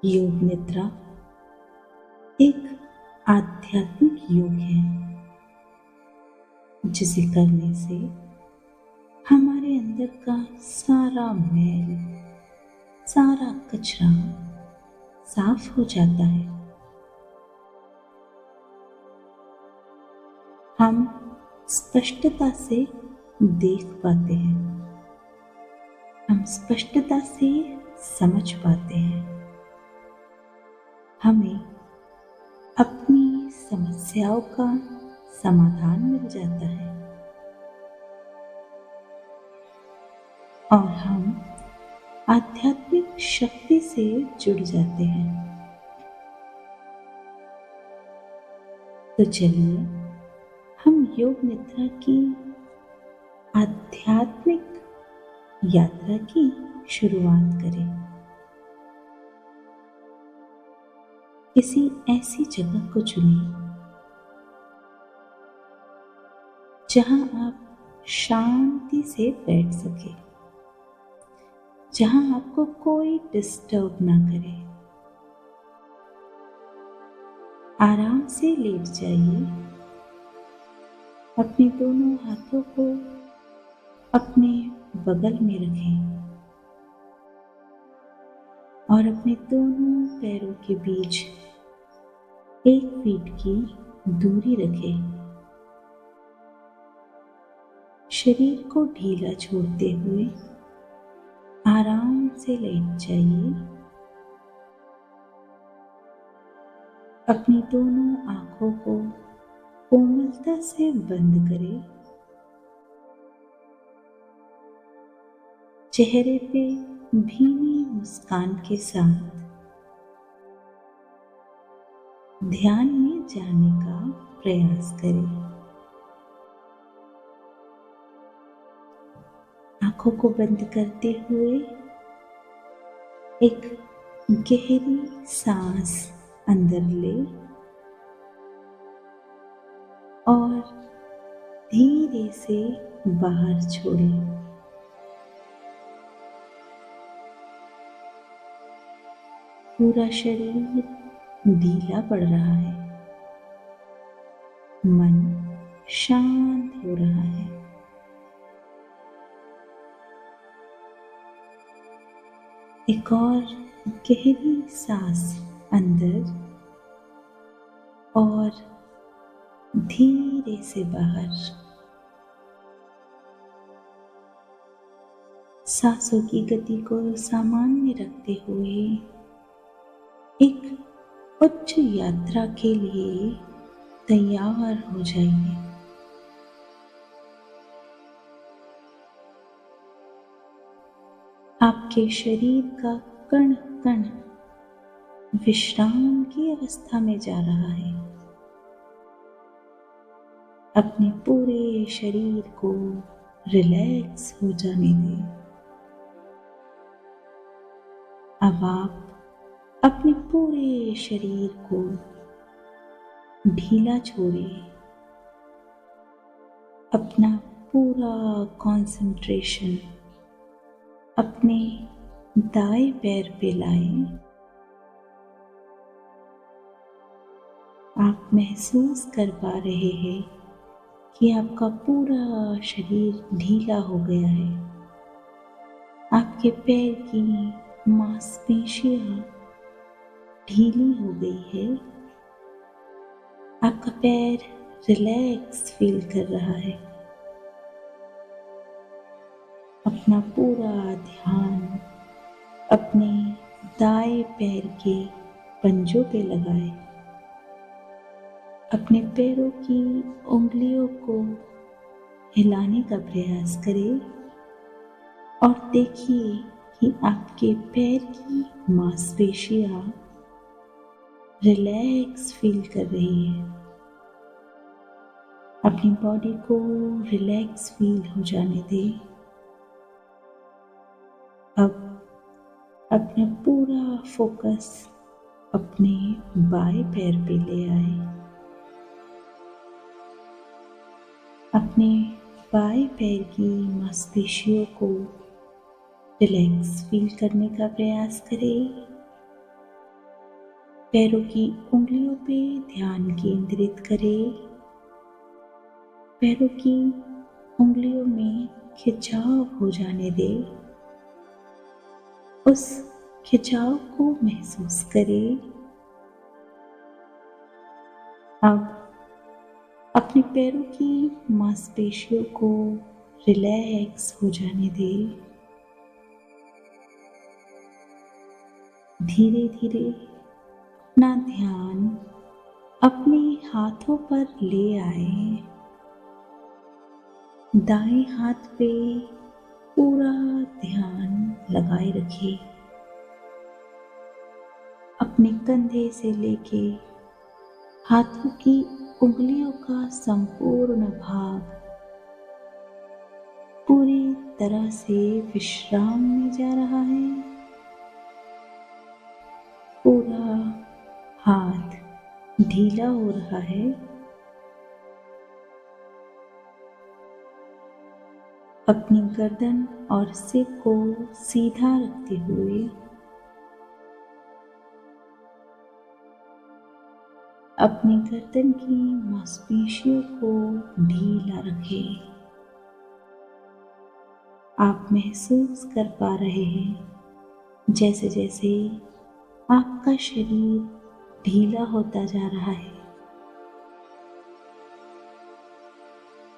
योग निद्रा एक आध्यात्मिक योग है जिसे करने से हमारे अंदर का सारा मैल, सारा कचरा साफ हो जाता है। हम स्पष्टता से देख पाते हैं, हम स्पष्टता से समझ पाते हैं, हमें अपनी समस्याओं का समाधान मिल जाता है और हम आध्यात्मिक शक्ति से जुड़ जाते हैं। तो चलिए हम योग निद्रा की आध्यात्मिक यात्रा की शुरुआत करें। किसी ऐसी जगह को चुनें जहां आप शांति से बैठ सके, जहां आपको कोई डिस्टर्ब ना करे। आराम से लेट जाइए, अपने दोनों हाथों को अपने बगल में रखें और अपने दोनों पैरों के बीच 1 फीट की दूरी रखें। शरीर को ढीला छोड़ते हुए आराम से लेट जाइए। अपनी दोनों आंखों को कोमलता से बंद करें। चेहरे पे भीनी मुस्कान के साथ ध्यान में जाने का प्रयास करें। आंखों को बंद करते हुए एक गहरी सांस अंदर ले और धीरे से बाहर छोड़ें। पूरा शरीर ढीला पड़ रहा है, मन शांत हो रहा है। एक और गहरी सांस अंदर और धीरे से बाहर। सांसों की गति को सामान्य रखते हुए एक उच्च यात्रा के लिए तैयार हो जाइए। आपके शरीर का कण कण विश्राम की अवस्था में जा रहा है। अपने पूरे शरीर को रिलैक्स हो जाने दें। अब आप अपने पूरे शरीर को ढीला छोड़िए। अपना पूरा कंसंट्रेशन अपने दाएं पैर पे लाएं। आप महसूस कर पा रहे हैं कि आपका पूरा शरीर ढीला हो गया है। आपके पैर की मांसपेशियां ढीली हो गई है। आपका पैर रिलैक्स फील कर रहा है। अपना पूरा ध्यान अपने दाएं पैर के पंजों पे लगाएं। अपने पैरों की उंगलियों को हिलाने का प्रयास करें और देखिए कि आपके पैर की मांसपेशियां रिलैक्स फील कर रही है। अपनी बॉडी को रिलैक्स फील हो जाने दें। अब अपना पूरा फोकस अपने बाएं पैर पे ले आए। अपने बाएं पैर की मांसपेशियों को रिलैक्स फील करने का प्रयास करें पैरों की उंगलियों पे ध्यान केंद्रित करें। पैरों की उंगलियों में खिंचाव हो जाने दें। उस खिंचाव को महसूस करें। अब अपने पैरों की मांसपेशियों को रिलैक्स हो जाने दें। धीरे धीरे अपना ध्यान अपने हाथों पर ले आए। दाएं हाथ पे पूरा ध्यान लगाए रखिए। अपने कंधे से लेके हाथों की उंगलियों का संपूर्ण भाग पूरी तरह से विश्राम में जा रहा है। पूरा हाथ ढीला हो रहा है। अपनी गर्दन और सिर को सीधा रखते हुए अपनी गर्दन की मांसपेशियों को ढीला रखें। आप महसूस कर पा रहे हैं जैसे जैसे आपका शरीर ढीला होता जा रहा है,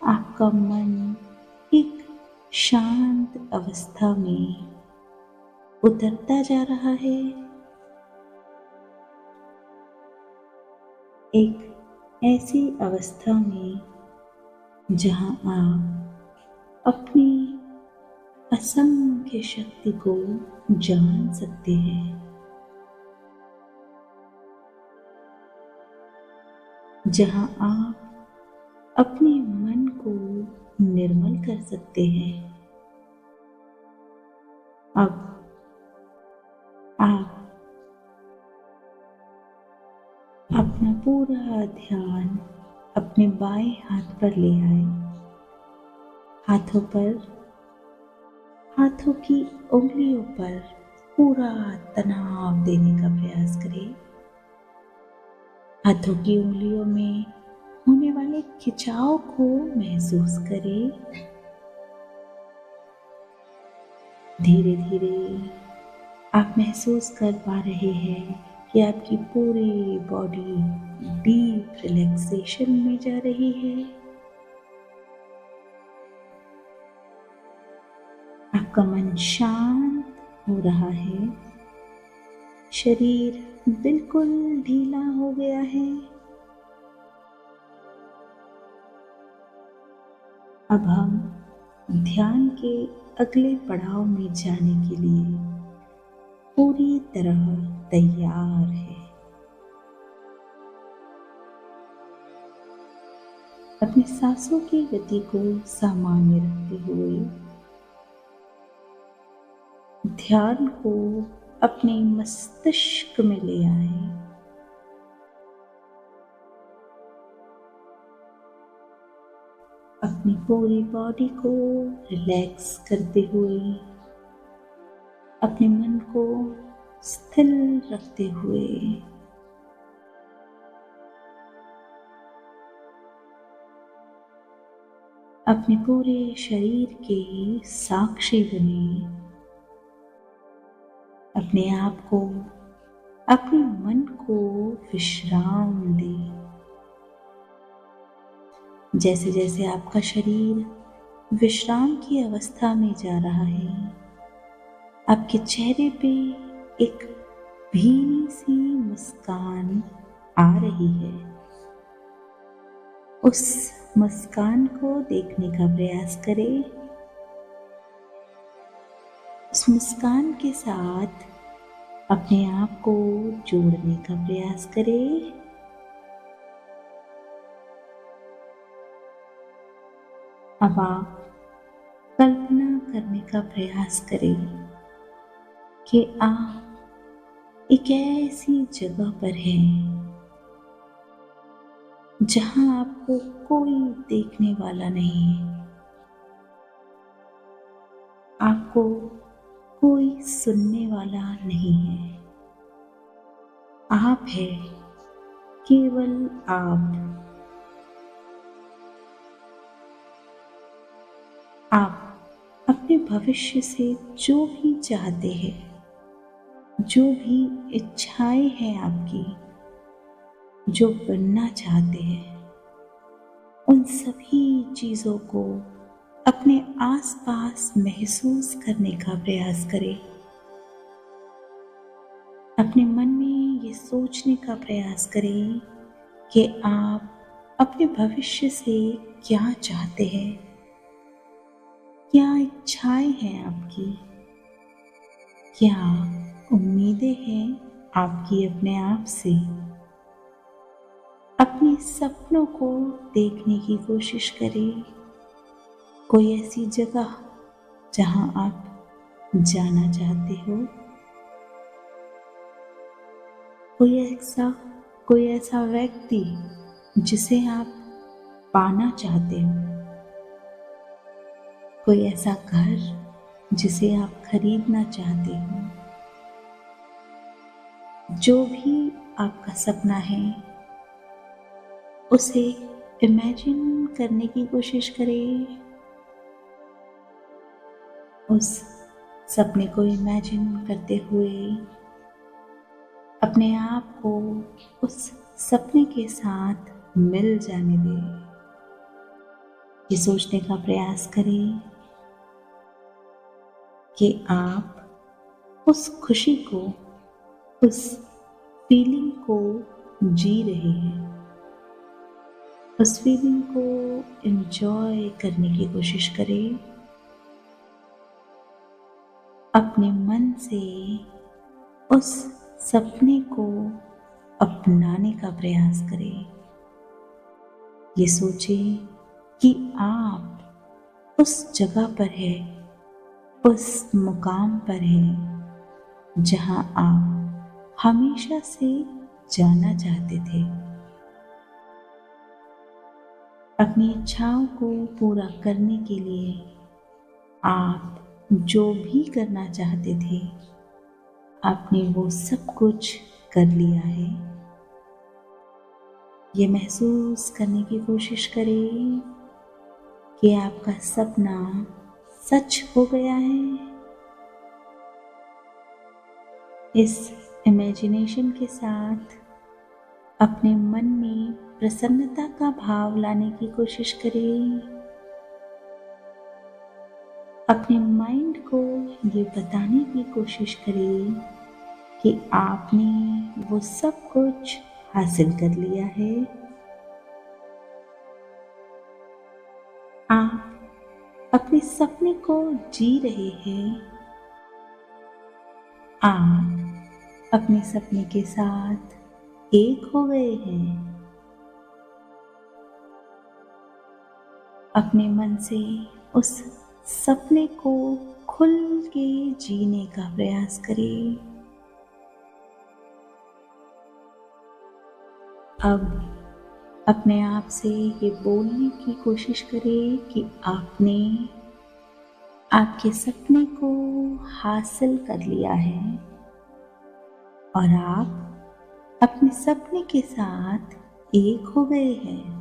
आपका मन एक शांत अवस्था में उतरता जा रहा है। एक ऐसी अवस्था में जहां आप अपनी असंख्य शक्ति को जान सकते हैं, जहां आप अपने मन को निर्मल कर सकते हैं। अब आप अपना पूरा ध्यान अपने बाएं हाथ पर ले आए। हाथों की उंगलियों पर पूरा तनाव देने का प्रयास करें। हाथों की उंगलियों में होने वाले खिंचाव को महसूस करें। धीरे धीरे आप महसूस कर पा रहे हैं कि आपकी पूरी बॉडी डीप रिलैक्सेशन में जा रही है। आपका मन शांत हो रहा है। शरीर बिल्कुल ढीला हो गया है। अब हम ध्यान के अगले पड़ाव में जाने के लिए पूरी तरह तैयार है। अपनी सांसों की गति को सामान्य रखते हुए ध्यान को अपने मस्तिष्क में ले आए। अपनी पूरी बॉडी को रिलैक्स करते हुए, अपने मन को स्थिर रखते हुए अपने पूरे शरीर के साक्षी बने। अपने आप को, अपने मन को विश्राम दें। जैसे जैसे आपका शरीर विश्राम की अवस्था में जा रहा है, आपके चेहरे पे एक भीनी सी मुस्कान आ रही है। उस मुस्कान को देखने का प्रयास करें। उस मुस्कान के साथ अपने आप को जोड़ने का प्रयास करें। अब आप कल्पना करने का प्रयास करें कि आप एक ऐसी जगह पर हैं जहां आपको कोई देखने वाला नहीं है, आपको कोई सुनने वाला नहीं है। आप है, केवल आप। आप अपने भविष्य से जो भी चाहते हैं, जो भी इच्छाएं हैं आपकी, जो बनना चाहते हैं, उन सभी चीज़ों को अपने आसपास महसूस करने का प्रयास करें। अपने मन में ये सोचने का प्रयास करें कि आप अपने भविष्य से क्या चाहते हैं, क्या इच्छाएं हैं आपकी, क्या उम्मीदें हैं आपकी अपने आप से। अपने सपनों को देखने की कोशिश करें। कोई ऐसी जगह जहां आप जाना चाहते हो, कोई ऐसा व्यक्ति जिसे आप पाना चाहते हो, कोई ऐसा घर जिसे आप खरीदना चाहते हो। जो भी आपका सपना है, उसे इमेजिन करने की कोशिश करें। उस सपने को इमेजिन करते हुए अपने आप को उस सपने के साथ मिल जाने दें। ये सोचने का प्रयास करें कि आप उस खुशी को, उस फीलिंग को जी रहे हैं। उस फीलिंग को एंजॉय करने की कोशिश करें। अपने मन से उस सपने को अपनाने का प्रयास करें। ये सोचें कि आप उस जगह पर है, उस मुकाम पर है जहां आप हमेशा से जाना चाहते थे। अपनी इच्छाओं को पूरा करने के लिए आप जो भी करना चाहते थे, आपने वो सब कुछ कर लिया है। ये महसूस करने की कोशिश करें कि आपका सपना सच हो गया है। इस इमेजिनेशन के साथ अपने मन में प्रसन्नता का भाव लाने की कोशिश करें। अपने माइंड को ये बताने की कोशिश करें कि आपने वो सब कुछ हासिल कर लिया है। आप अपने सपने को जी रहे हैं। आप अपने सपने के साथ एक हो गए हैं। अपने मन से उस सपने को खुल के जीने का प्रयास करें। अब अपने आप से ये बोलने की कोशिश करें कि आपने आपके सपने को हासिल कर लिया है और आप अपने सपने के साथ एक हो गए हैं।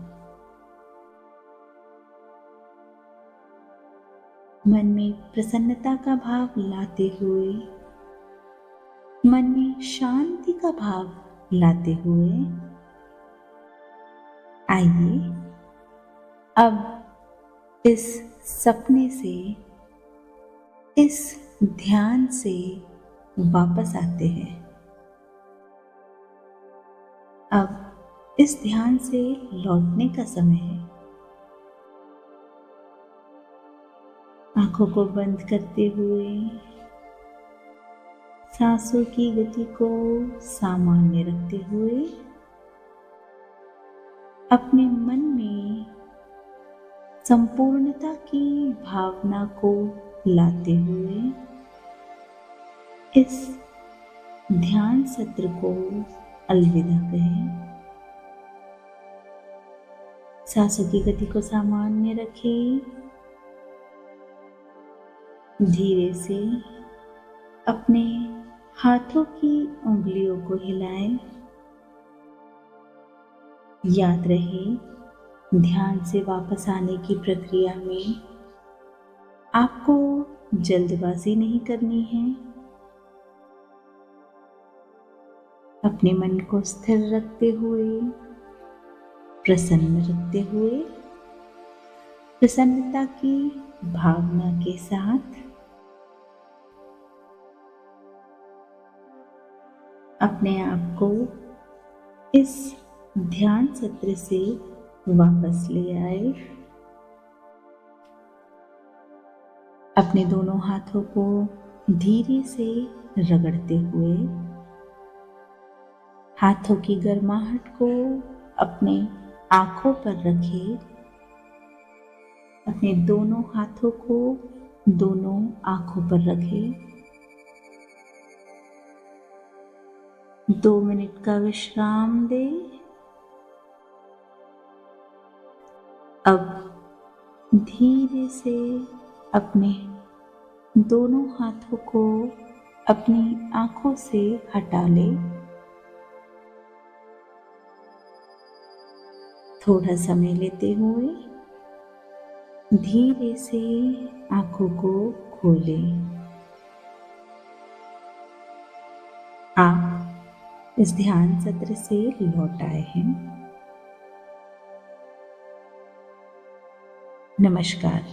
मन में प्रसन्नता का भाव लाते हुए, मन में शांति का भाव लाते हुए, आइए अब इस सपने से, इस ध्यान से वापस आते हैं। अब इस ध्यान से लौटने का समय है। आंखों को बंद करते हुए सांसों की गति को सामान्य रखते हुए अपने मन में संपूर्णता की भावना को लाते हुए इस ध्यान सत्र को अलविदा कहें। सांसों की गति को सामान्य रखें। धीरे से अपने हाथों की उंगलियों को हिलाएं। याद रहे, ध्यान से वापस आने की प्रक्रिया में आपको जल्दबाजी नहीं करनी है। अपने मन को स्थिर रखते हुए, प्रसन्न रखते हुए, प्रसन्नता की भावना के साथ अपने आप को इस ध्यान सत्र से वापस ले आए। अपने दोनों हाथों को धीरे से रगड़ते हुए हाथों की गर्माहट को अपने आंखों पर रखें। अपने दोनों हाथों को दोनों आंखों पर रखें। 2 मिनट का विश्राम दें। अब धीरे से अपने दोनों हाथों को अपनी आंखों से हटा लें। थोड़ा समय लेते हुए धीरे से आंखों को खोलें। आप इस ध्यान सत्र से लौट आए हैं। नमस्कार।